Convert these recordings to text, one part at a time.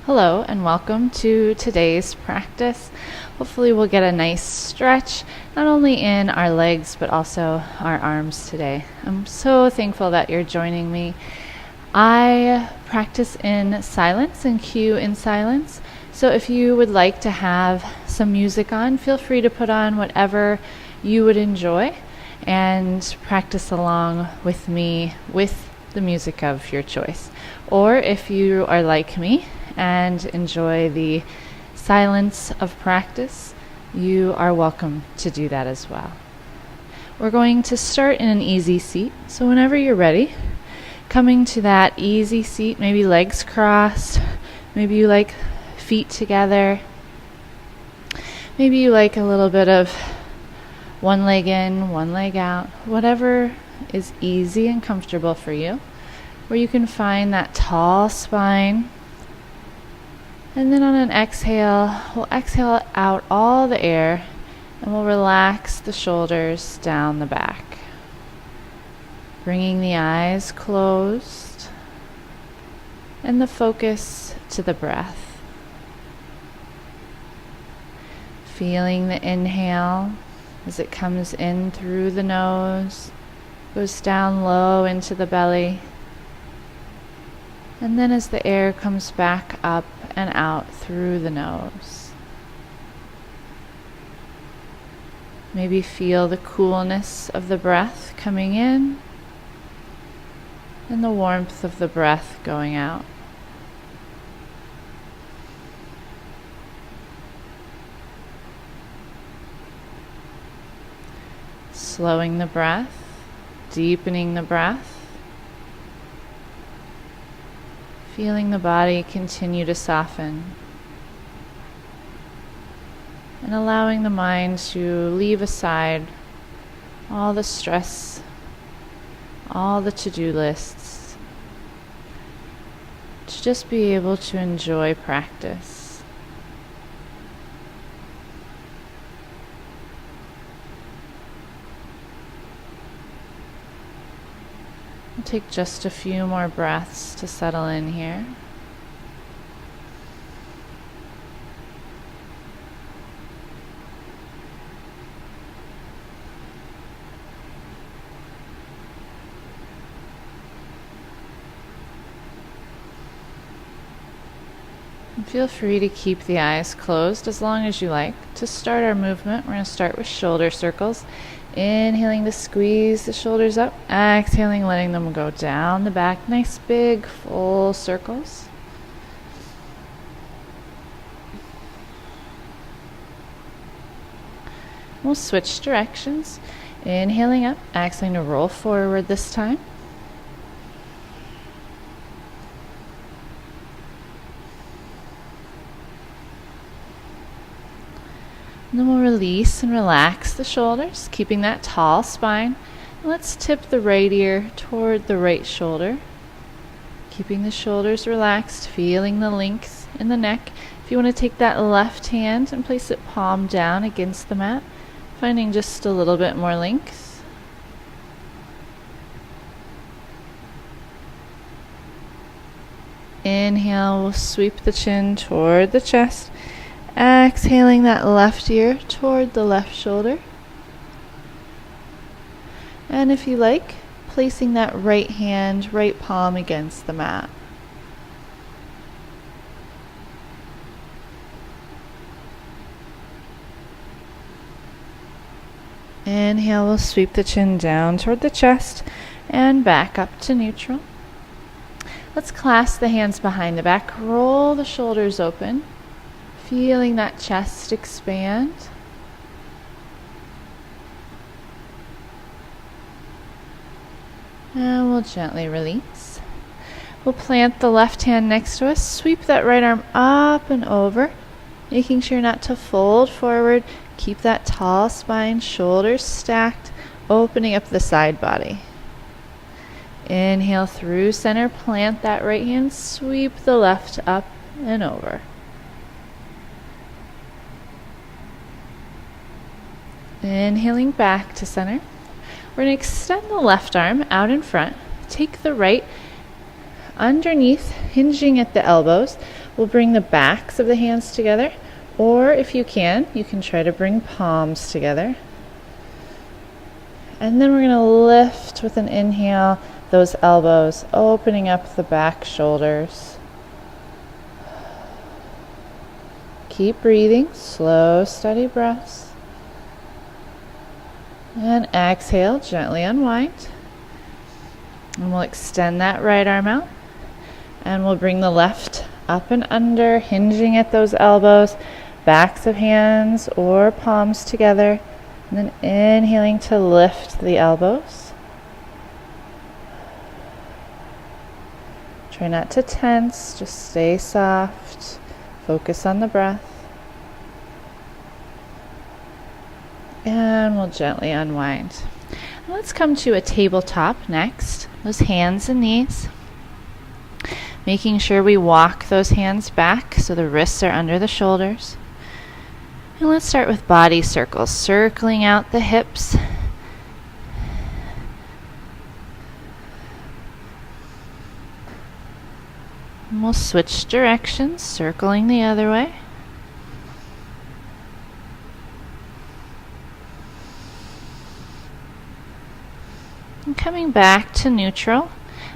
Hello and welcome to today's practice. Hopefully we'll get a nice stretch, not only in our legs but also our arms today. I'm so thankful that you're joining me. I practice in silence and cue in silence. So if you would like to have some music on, feel free to put on whatever you would enjoy and practice along with me with the music of your choice. Or if you are like me and enjoy the silence of practice, you are welcome to do that as well. We're going to start in an easy seat. So whenever you're ready, coming to that easy seat, maybe legs crossed, maybe you like feet together, maybe you like a little bit of one leg in, one leg out, whatever is easy and comfortable for you, where you can find that tall spine. And then on an exhale, we'll exhale out all the air and we'll relax the shoulders down the back. Bringing the eyes closed and the focus to the breath. Feeling the inhale as it comes in through the nose, goes down low into the belly. And then as the air comes back up and out through the nose. Maybe feel the coolness of the breath coming in and the warmth of the breath going out. Slowing the breath, deepening the breath. Feeling the body continue to soften and allowing the mind to leave aside all the stress, all the to-do lists, to just be able to enjoy practice. Take just a few more breaths to settle in here. And feel free to keep the eyes closed as long as you like. To start our movement, we're going to start with shoulder circles. Inhaling to squeeze the shoulders up, exhaling, letting them go down the back. Nice big full circles. We'll switch directions. Inhaling up, exhaling to roll forward this time. And then we'll release and relax the shoulders, keeping that tall spine. And let's tip the right ear toward the right shoulder, keeping the shoulders relaxed, feeling the length in the neck. If you want to take that left hand and place it palm down against the mat, finding just a little bit more length. Inhale, we'll sweep the chin toward the chest. Exhaling that left ear toward the left shoulder. And if you like, placing that right hand, right palm against the mat. Inhale, we'll sweep the chin down toward the chest and back up to neutral. Let's clasp the hands behind the back, roll the shoulders open. Feeling that chest expand. And we'll gently release. We'll plant the left hand next to us, sweep that right arm up and over, making sure not to fold forward. Keep that tall spine, shoulders stacked, opening up the side body. Inhale through center, plant that right hand, sweep the left up and over. Inhaling back to center. We're going to extend the left arm out in front. Take the right underneath, hinging at the elbows. We'll bring the backs of the hands together, or if you can try to bring palms together. And then we're going to lift with an inhale those elbows, opening up the back shoulders. Keep breathing, slow, steady breaths. And exhale, gently unwind. And we'll extend that right arm out. And we'll bring the left up and under, hinging at those elbows, backs of hands or palms together. And then inhaling to lift the elbows. Try not to tense, just stay soft. Focus on the breath. And we'll gently unwind. Let's come to a tabletop next. Those hands and knees. Making sure we walk those hands back so the wrists are under the shoulders. And let's start with body circles, circling out the hips. And we'll switch directions, circling the other way. And coming back to neutral.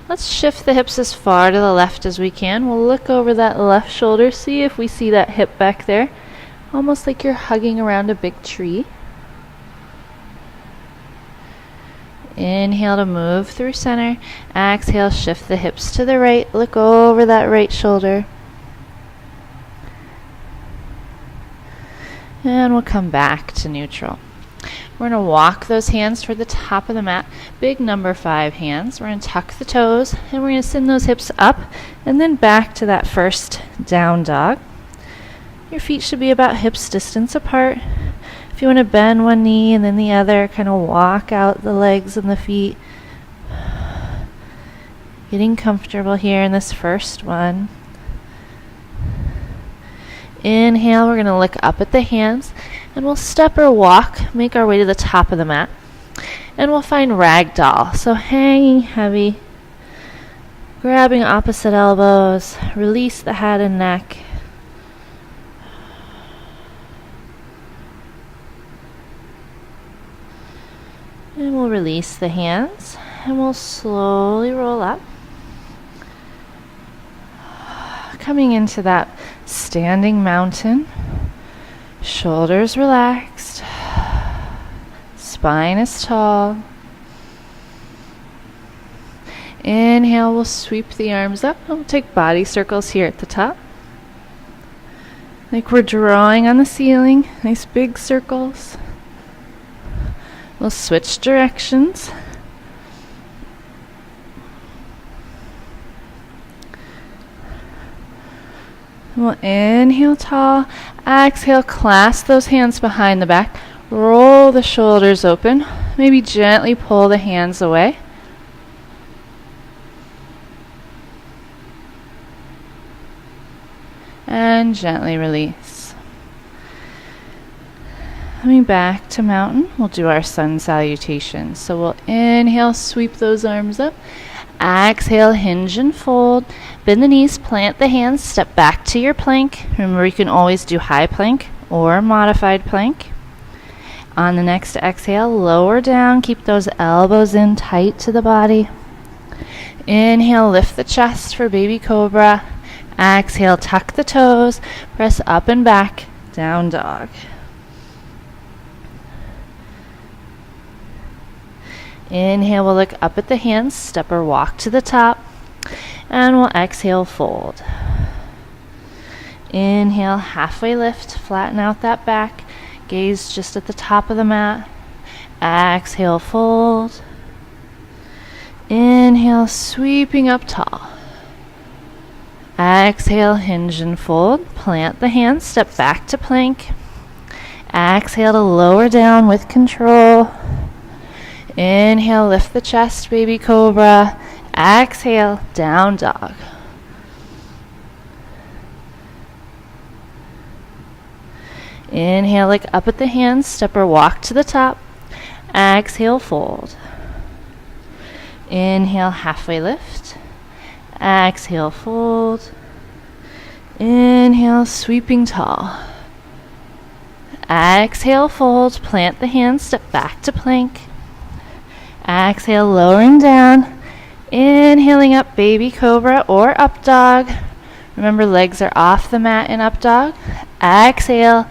Let's shift the hips as far to the left as we can. We'll look over that left shoulder, see if we see that hip back there. Almost like you're hugging around a big tree. Inhale to move through center. Exhale, shift the hips to the right. Look over that right shoulder. And we'll come back to neutral. We're going to walk those hands toward the top of the mat. Big number 5 hands. We're going to tuck the toes and we're going to send those hips up and then back to that first down dog. Your feet should be about hips distance apart. If you want to bend one knee and then the other, kind of walk out the legs and the feet. Getting comfortable here in this first one. Inhale, we're going to look up at the hands and we'll step or walk, make our way to the top of the mat. And we'll find ragdoll. So hanging heavy, grabbing opposite elbows, release the head and neck. And we'll release the hands and we'll slowly roll up. Coming into that standing mountain. Shoulders relaxed. Spine is tall. Inhale, we'll sweep the arms up. We'll take body circles here at the top. Like we're drawing on the ceiling. Nice big circles. We'll switch directions. We'll inhale tall. Exhale, clasp those hands behind the back. Roll the shoulders open. Maybe gently pull the hands away. And gently release. Coming back to mountain, we'll do our sun salutation. So we'll inhale, sweep those arms up. Exhale, hinge and fold. Bend the knees, plant the hands, step back to your plank. Remember, you can always do high plank or modified plank. On the next exhale, lower down. Keep those elbows in tight to the body. Inhale, lift the chest for baby cobra. Exhale, tuck the toes. Press up and back, down dog. Inhale, we'll look up at the hands, step or walk to the top, and we'll exhale, fold. Inhale, halfway lift, flatten out that back, gaze just at the top of the mat. Exhale, fold. Inhale, sweeping up tall. Exhale, hinge and fold, plant the hands, step back to plank. Exhale to lower down with control. Inhale, lift the chest, baby cobra. Exhale, down dog. Inhale, look up at the hands, step or walk to the top. Exhale, fold. Inhale, halfway lift. Exhale, fold. Inhale, sweeping tall. Exhale, fold, plant the hands, step back to plank. Exhale, lowering down. Inhaling up, baby cobra or up dog. Remember, legs are off the mat in up dog. Exhale,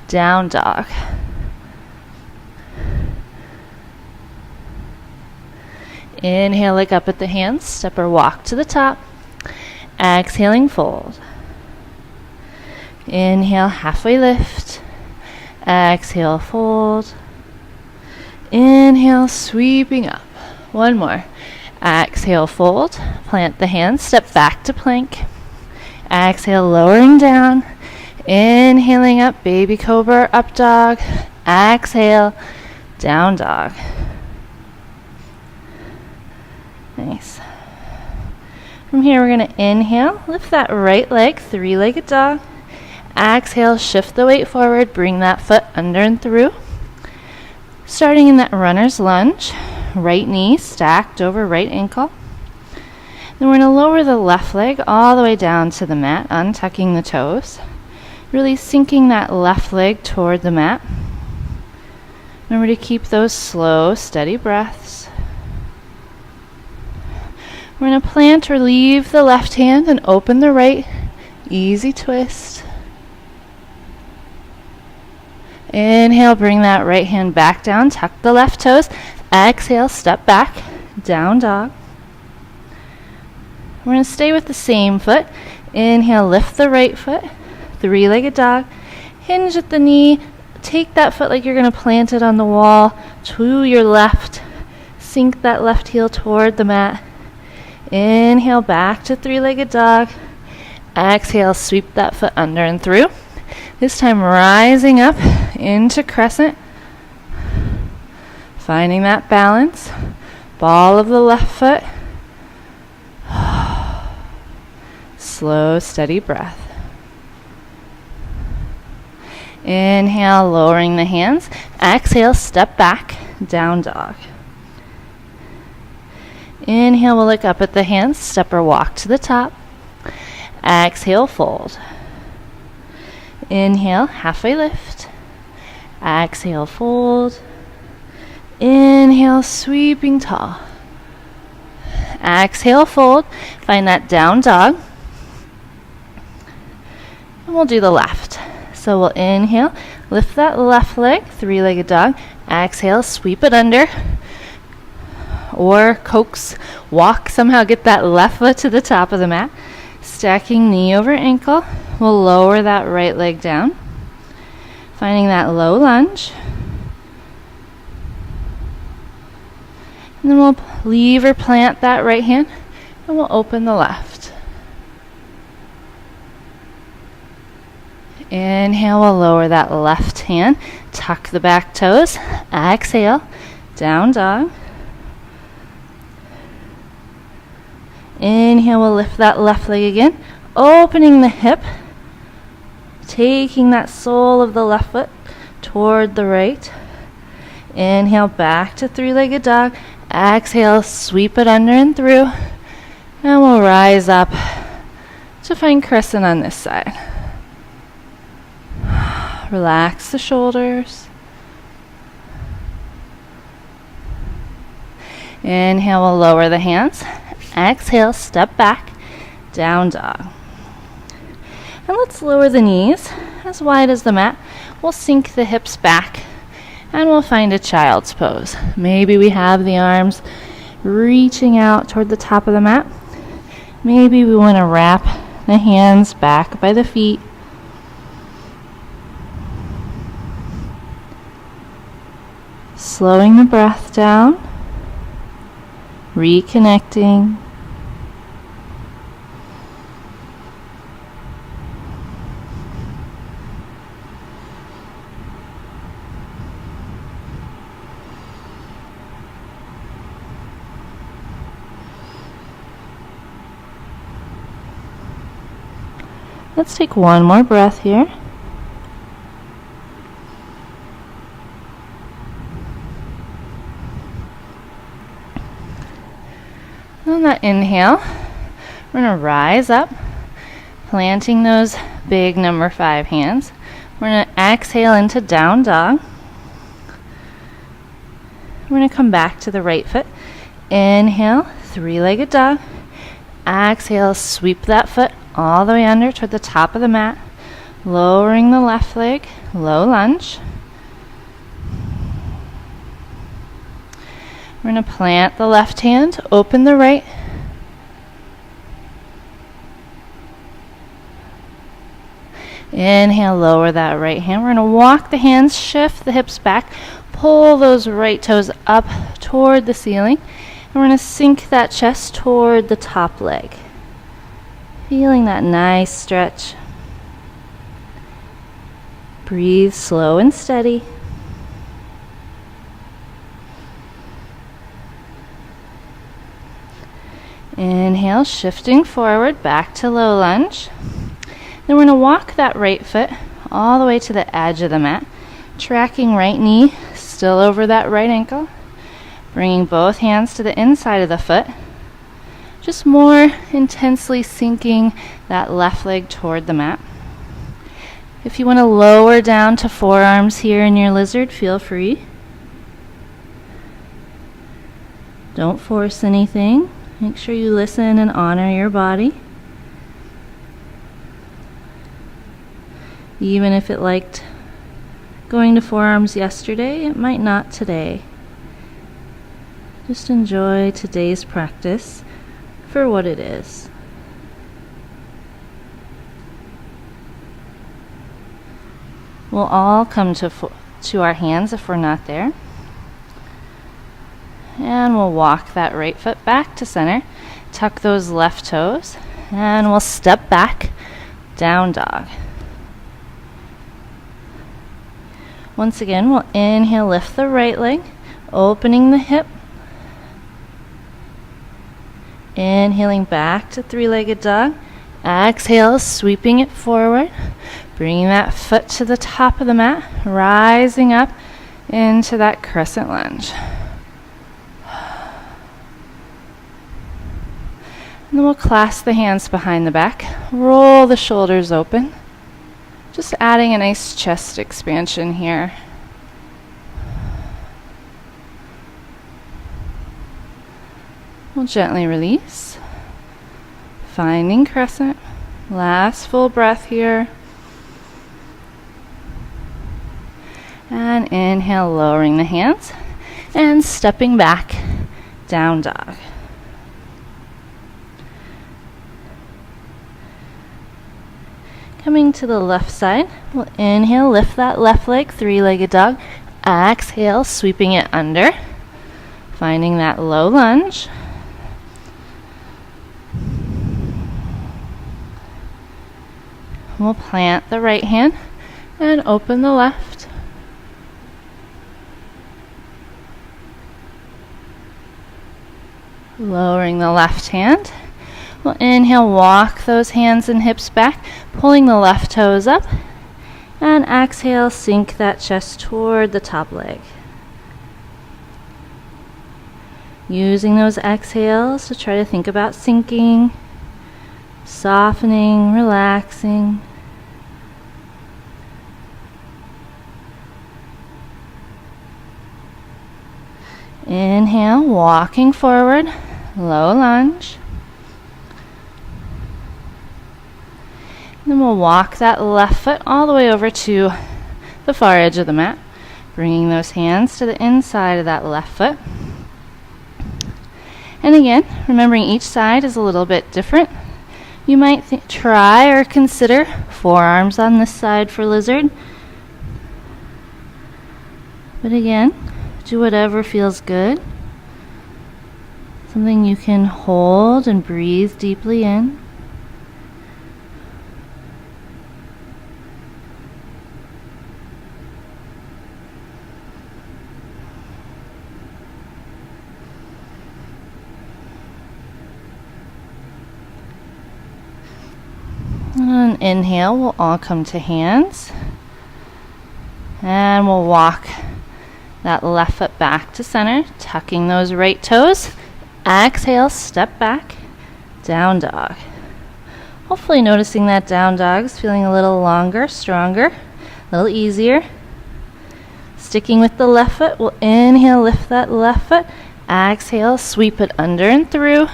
down dog. Inhale, look up at the hands, step or walk to the top. Exhaling, fold. Inhale, halfway lift. Exhale, fold. Inhale, sweeping up. One more. Exhale, fold. Plant the hands, step back to plank. Exhale, lowering down. Inhaling up, baby cobra, up dog. Exhale, down dog. Nice. From here, we're going to inhale, lift that right leg, three-legged dog. Exhale, shift the weight forward, bring that foot under and through. Starting in that runner's lunge, right knee stacked over right ankle. Then we're going to lower the left leg all the way down to the mat, untucking the toes. Really sinking that left leg toward the mat. Remember to keep those slow, steady breaths. We're going to plant or leave the left hand and open the right. Easy twist. Inhale, bring that right hand back down, tuck the left toes. Exhale, step back, down dog. We're going to stay with the same foot. Inhale, lift the right foot, three-legged dog. Hinge at the knee. Take that foot like you're going to plant it on the wall to your left. Sink that left heel toward the mat. Inhale, back to three-legged dog. Exhale, sweep that foot under and through. This time rising up into crescent. Finding that balance. Ball of the left foot. Slow, steady breath. Inhale, lowering the hands. Exhale, step back, down dog. Inhale, we'll look up at the hands, step or walk to the top. Exhale, fold. Inhale, halfway lift. Exhale, fold. Inhale, sweeping tall. Exhale, fold. Find that down dog. And we'll do the left. So we'll inhale, lift that left leg, three-legged dog. Exhale, sweep it under. Or coax, walk, somehow get that left foot to the top of the mat. Stacking knee over ankle. We'll lower that right leg down. Finding that low lunge. And then we'll leave or plant that right hand. And we'll open the left. Inhale, we'll lower that left hand. Tuck the back toes. Exhale, down dog. Inhale, we'll lift that left leg again, opening the hip, taking that sole of the left foot toward the right. Inhale, back to three-legged dog. Exhale, sweep it under and through. And we'll rise up to find crescent on this side. Relax the shoulders. Inhale, we'll lower the hands. Exhale, step back, down dog. And let's lower the knees as wide as the mat. We'll sink the hips back and we'll find a child's pose. Maybe we have the arms reaching out toward the top of the mat. Maybe we want to wrap the hands back by the feet. Slowing the breath down, reconnecting. Let's take one more breath here. On that inhale, we're going to rise up, Planting those big number 5 hands. We're going to exhale into down dog. We're going to come back to the right foot. Inhale, 3-legged dog. Exhale, sweep that foot all the way under toward the top of the mat. Lowering the left leg, low lunge. We're going to plant the left hand, open the right. Inhale, lower that right hand. We're going to walk the hands, shift the hips back, pull those right toes up toward the ceiling. And we're going to sink that chest toward the top leg. Feeling that nice stretch. Breathe slow and steady. Inhale, shifting forward, back to low lunge. Then we're going to walk that right foot all the way to the edge of the mat, tracking right knee still over that right ankle, bringing both hands to the inside of the foot, just more intensely sinking that left leg toward the mat. If you want to lower down to forearms here in your lizard, feel free. Don't force anything. Make sure you listen and honor your body. Even if it liked going to forearms yesterday, it might not today. Just enjoy today's practice for what it is. We'll all come to our hands if we're not there. And we'll walk that right foot back to center. Tuck those left toes. And we'll step back, down dog. Once again, we'll inhale, lift the right leg, opening the hip. Inhaling back to 3-legged dog. Exhale, sweeping it forward. Bringing that foot to the top of the mat, rising up into that crescent lunge. And then we'll clasp the hands behind the back, roll the shoulders open, just adding a nice chest expansion here. We'll gently release, finding crescent. Last full breath here. And inhale, lowering the hands and stepping back, down dog. Coming to the left side, we'll inhale, lift that left leg, 3-legged dog. Exhale, sweeping it under, finding that low lunge. We'll plant the right hand and open the left. Lowering the left hand. We'll inhale, walk those hands and hips back, pulling the left toes up. And exhale, sink that chest toward the top leg. Using those exhales to try to think about sinking, softening, relaxing. Inhale, walking forward, low lunge. Then we'll walk that left foot all the way over to the far edge of the mat, bringing those hands to the inside of that left foot. And again, remembering each side is a little bit different. You might try or consider forearms on this side for lizard. But again, do whatever feels good. Something you can hold and breathe deeply in. And on an inhale, we'll all come to hands. And we'll walk that left foot back to center, tucking those right toes. Exhale, step back, down dog. Hopefully noticing that down dog's feeling a little longer, stronger, a little easier. Sticking with the left foot, we'll inhale, lift that left foot. Exhale, sweep it under and through.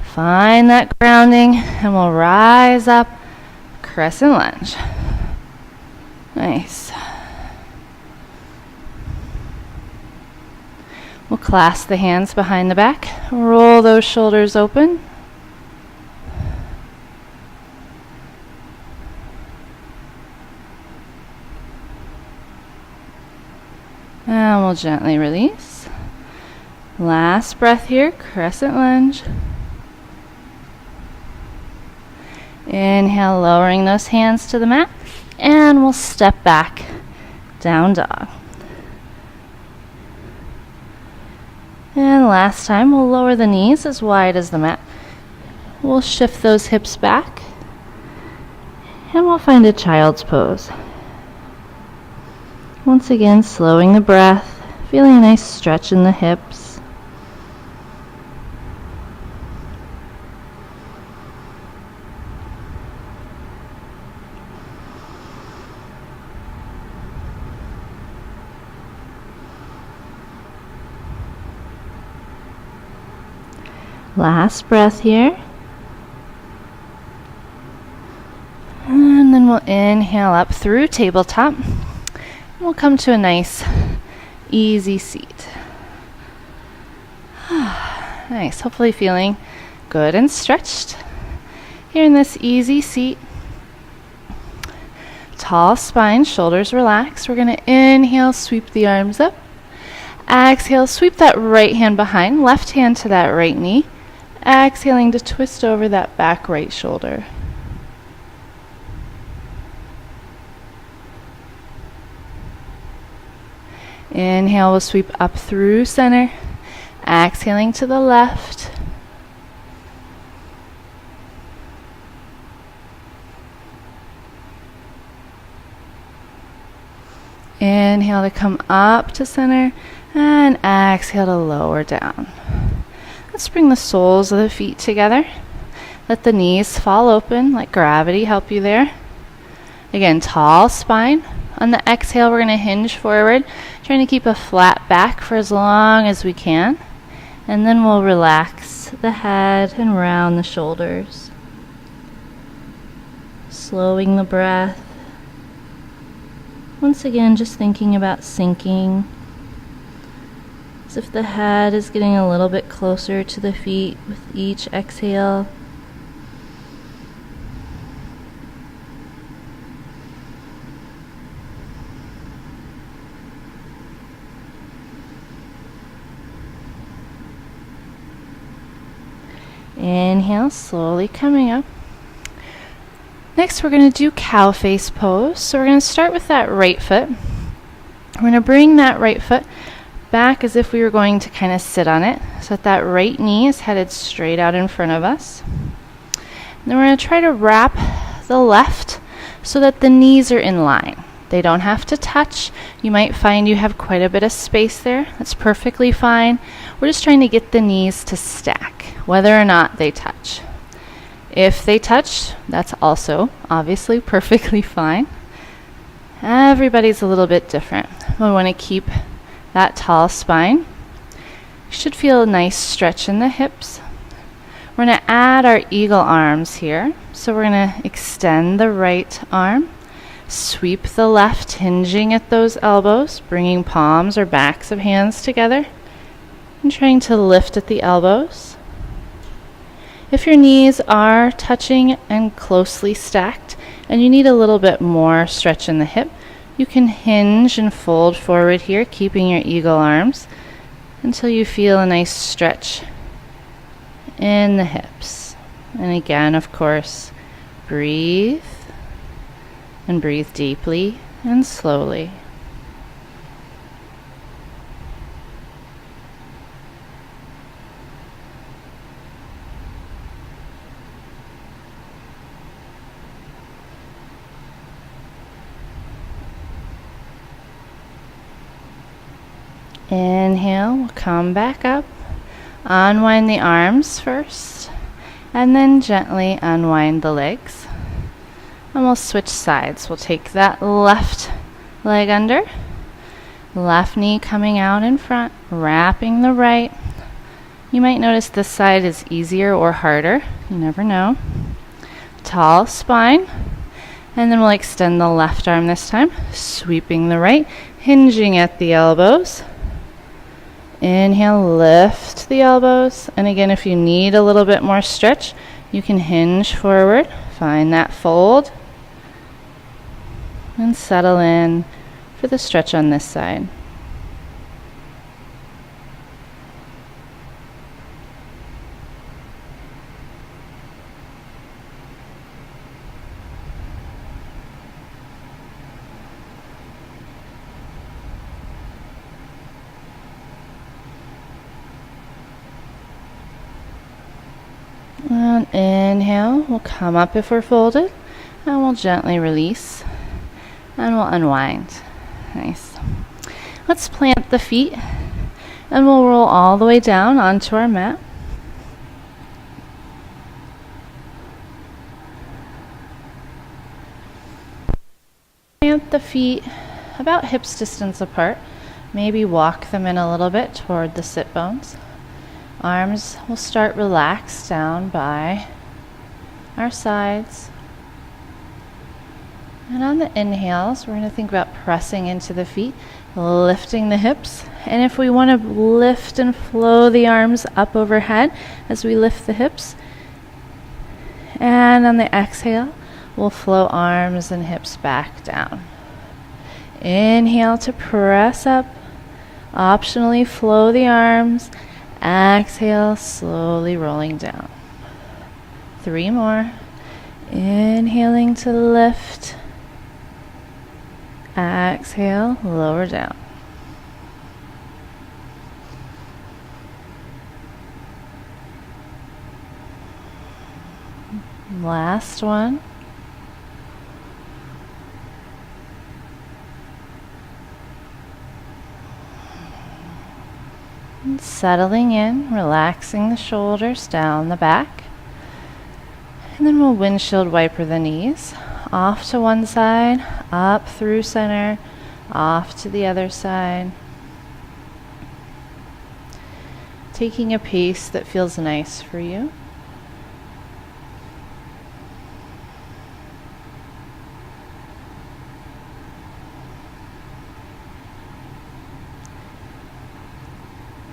Find that grounding, and we'll rise up, crescent lunge. Nice. We'll clasp the hands behind the back, roll those shoulders open. And we'll gently release. Last breath here, crescent lunge. Inhale, lowering those hands to the mat, and we'll step back, down dog. And last time, we'll lower the knees as wide as the mat. We'll shift those hips back, and we'll find a child's pose. Once again, slowing the breath, feeling a nice stretch in the hips. Last breath here. And then we'll inhale up through tabletop. We'll come to a nice, easy seat. Nice, hopefully feeling good and stretched. Here in this easy seat. Tall spine, shoulders relaxed. We're going to inhale, sweep the arms up. Exhale, sweep that right hand behind, left hand to that right knee. Exhaling to twist over that back right shoulder. Inhale, we'll sweep up through center. Exhaling to the left. Inhale to come up to center. And exhale to lower down. Let's bring the soles of the feet together. Let the knees fall open, let gravity help you there. Again, tall spine. On the exhale, we're going to hinge forward, trying to keep a flat back for as long as we can. And then we'll relax the head and round the shoulders. Slowing the breath. Once again, just thinking about sinking. As if the head is getting a little bit closer to the feet with each exhale. Inhale, slowly coming up. Next, we're going to do cow face pose. So we're going to start with that right foot. We're going to bring that right foot back as if we were going to kind of sit on it. So that right knee is headed straight out in front of us. And then we're going to try to wrap the left so that the knees are in line. They don't have to touch. You might find you have quite a bit of space there. That's perfectly fine. We're just trying to get the knees to stack, whether or not they touch. If they touch, that's also obviously perfectly fine. Everybody's a little bit different. We want to keep that tall spine. You should feel a nice stretch in the hips. We're going to add our eagle arms here. So we're going to extend the right arm. Sweep the left, hinging at those elbows, bringing palms or backs of hands together, and trying to lift at the elbows. If your knees are touching and closely stacked, and you need a little bit more stretch in the hip, you can hinge and fold forward here, keeping your eagle arms, until you feel a nice stretch in the hips. And again, of course, breathe. And breathe deeply and slowly. Inhale, we'll come back up. Unwind the arms first. And then gently unwind the legs. And we'll switch sides. We'll take that left leg under. Left knee coming out in front, wrapping the right. You might notice this side is easier or harder. You never know. Tall spine. And then we'll extend the left arm this time, sweeping the right, hinging at the elbows. Inhale, lift the elbows. And again, if you need a little bit more stretch, you can hinge forward. Find that fold. And settle in for the stretch on this side. And inhale, we'll come up if we're folded, and we'll gently release, and we'll unwind. Nice. Let's plant the feet, and we'll roll all the way down onto our mat. Plant the feet about hips distance apart. Maybe walk them in a little bit toward the sit bones. Arms will start relaxed down by our sides. And on the inhales, we're going to think about pressing into the feet, lifting the hips. And if we want to lift and flow the arms up overhead as we lift the hips. And on the exhale, we'll flow arms and hips back down. Inhale to press up. Optionally flow the arms. Exhale, slowly rolling down. 3 more. Inhaling to lift. Exhale, lower down. Last one. And settling in, relaxing the shoulders down the back. And then we'll windshield wiper the knees. Off to one side, up through center, off to the other side. Taking a pace that feels nice for you.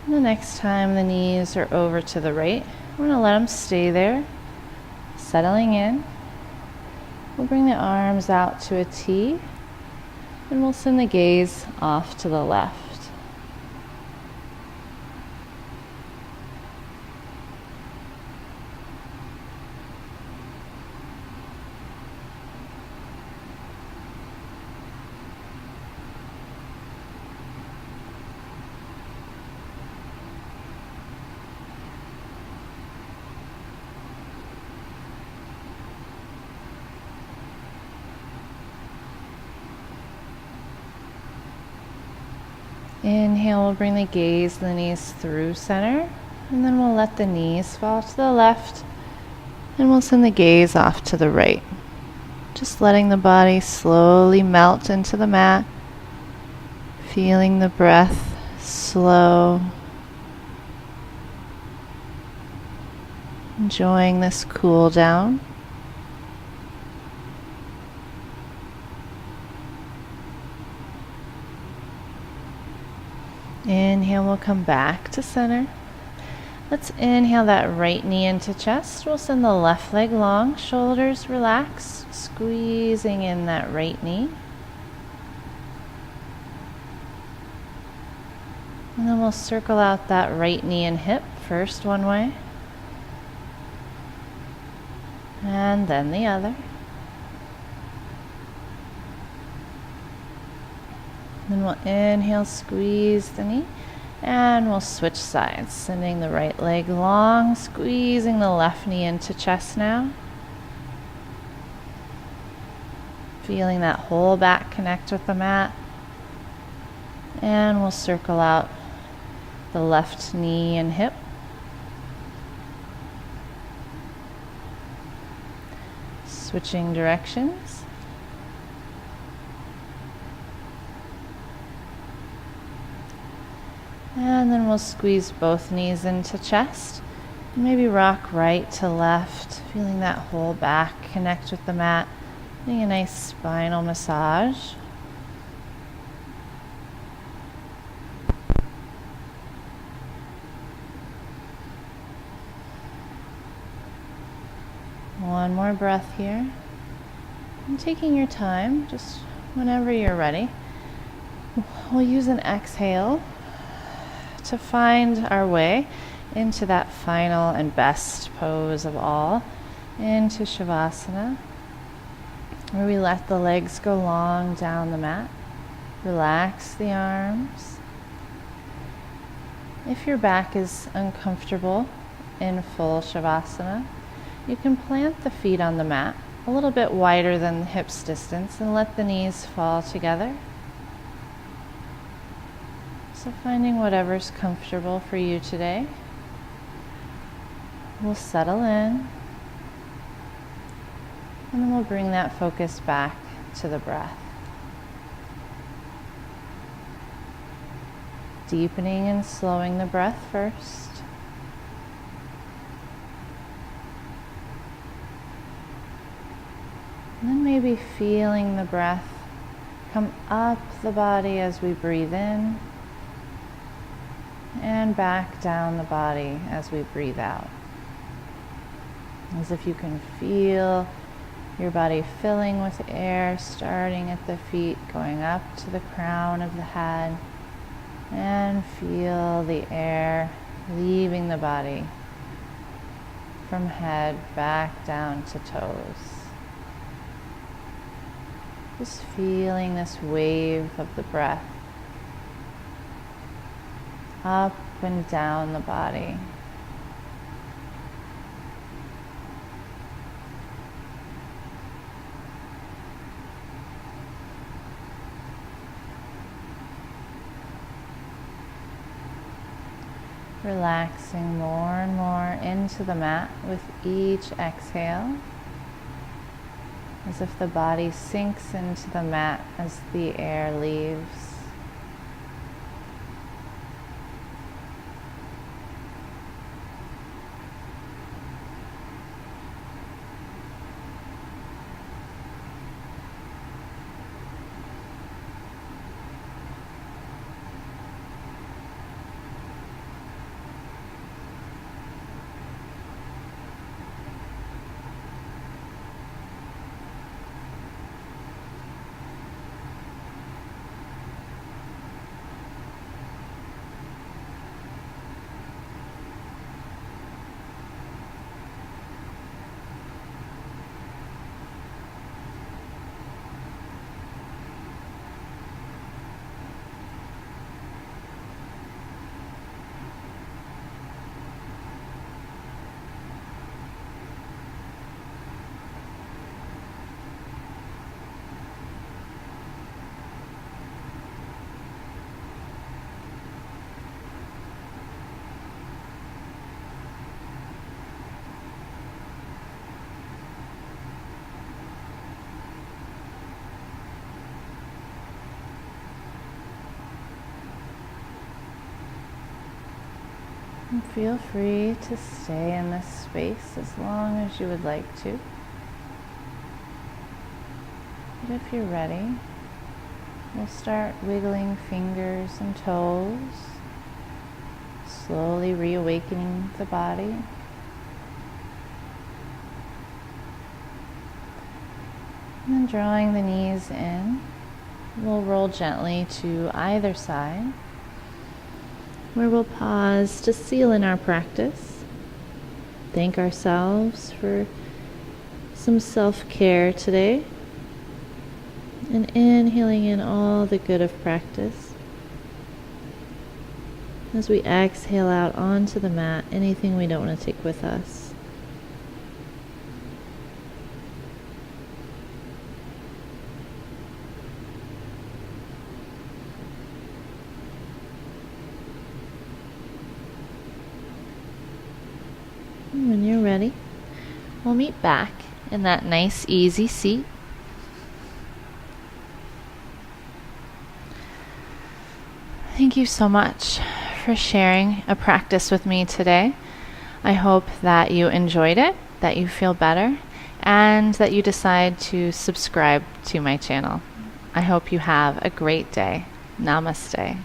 The next time the knees are over to the right, we're going to let them stay there, settling in. We'll bring the arms out to a T, and we'll send the gaze off to the left. Inhale, we'll bring the gaze and the knees through center, and then we'll let the knees fall to the left, and we'll send the gaze off to the right. Just letting the body slowly melt into the mat, feeling the breath slow, enjoying this cool down. Inhale, we'll come back to center. Let's inhale that right knee into chest. We'll send the left leg long, shoulders relaxed, squeezing in that right knee. And then we'll circle out that right knee and hip, first one way, and then the other. Then we'll inhale, squeeze the knee, and we'll switch sides, sending the right leg long, squeezing the left knee into chest now. Feeling that whole back connect with the mat. And we'll circle out the left knee and hip. Switching directions. And then we'll squeeze both knees into chest. Maybe rock right to left, feeling that whole back connect with the mat. Getting a nice spinal massage. One more breath here. And taking your time, just whenever you're ready. We'll use an exhale to find our way into that final and best pose of all, into Shavasana, where we let the legs go long down the mat. Relax the arms. If your back is uncomfortable in full Shavasana, you can plant the feet on the mat a little bit wider than the hips distance and let the knees fall together. So finding whatever's comfortable for you today. We'll settle in, and then we'll bring that focus back to the breath. Deepening and slowing the breath first. And then maybe feeling the breath come up the body as we breathe in, and back down the body as we breathe out. As if you can feel your body filling with air, starting at the feet, going up to the crown of the head, and feel the air leaving the body from head back down to toes. Just feeling this wave of the breath up and down the body. Relaxing more and more into the mat with each exhale, as if the body sinks into the mat as the air leaves. And feel free to stay in this space as long as you would like to. But if you're ready, we'll start wiggling fingers and toes, slowly reawakening the body. And then drawing the knees in, we'll roll gently to either side, where we'll pause to seal in our practice. Thank ourselves for some self-care today, and inhaling in all the good of practice. As we exhale out onto the mat, anything we don't want to take with us. When you're ready, we'll meet back in that nice, easy seat. Thank you so much for sharing a practice with me today. I hope that you enjoyed it, that you feel better, and that you decide to subscribe to my channel. I hope you have a great day. Namaste.